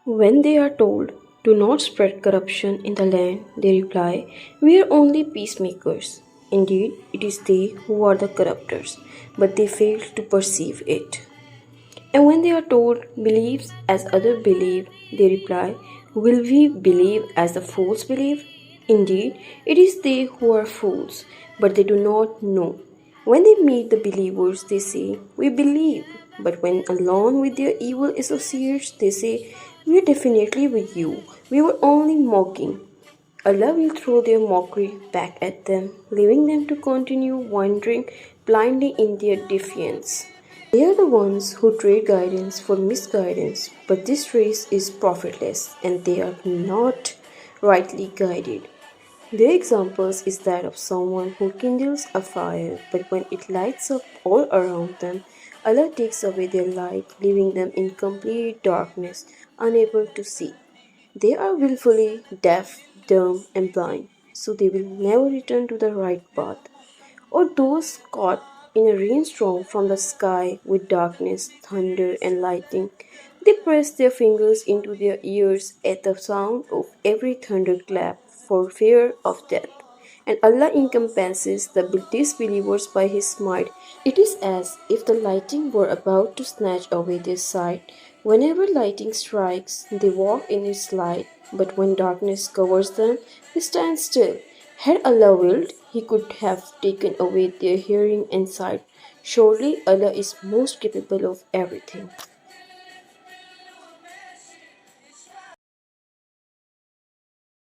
When they are told, "Do not spread corruption in the land," they reply, "We are only peacemakers." Indeed, it is they who are the corruptors, but they fail to perceive it. And when they are told, "Believe as others believe," they reply, "Will we believe as the fools believe?" Indeed, it is they who are fools, but they do not know. When they meet the believers, they say, "We believe." But when alone with their evil associates, they say, "We are definitely with you. We were only mocking." Allah will throw their mockery back at them, leaving them to continue wandering blindly in their defiance. They are the ones who trade guidance for misguidance, but this race is profitless and they are not rightly guided. Their examples is that of someone who kindles a fire, but when it lights up all around them, Allah takes away their light, leaving them in complete darkness, unable to see. They are willfully deaf, dumb, and blind, so they will never return to the right path. Or those caught in a rainstorm from the sky with darkness, thunder, and lightning. They press their fingers into their ears at the sound of every thunderclap for fear of death. And Allah encompasses the disbelievers by His might. It is as if the lightning were about to snatch away their sight. Whenever lightning strikes, they walk in its light, but when darkness covers them, they stand still. Had Allah willed, He could have taken away their hearing and sight. Surely Allah is most capable of everything.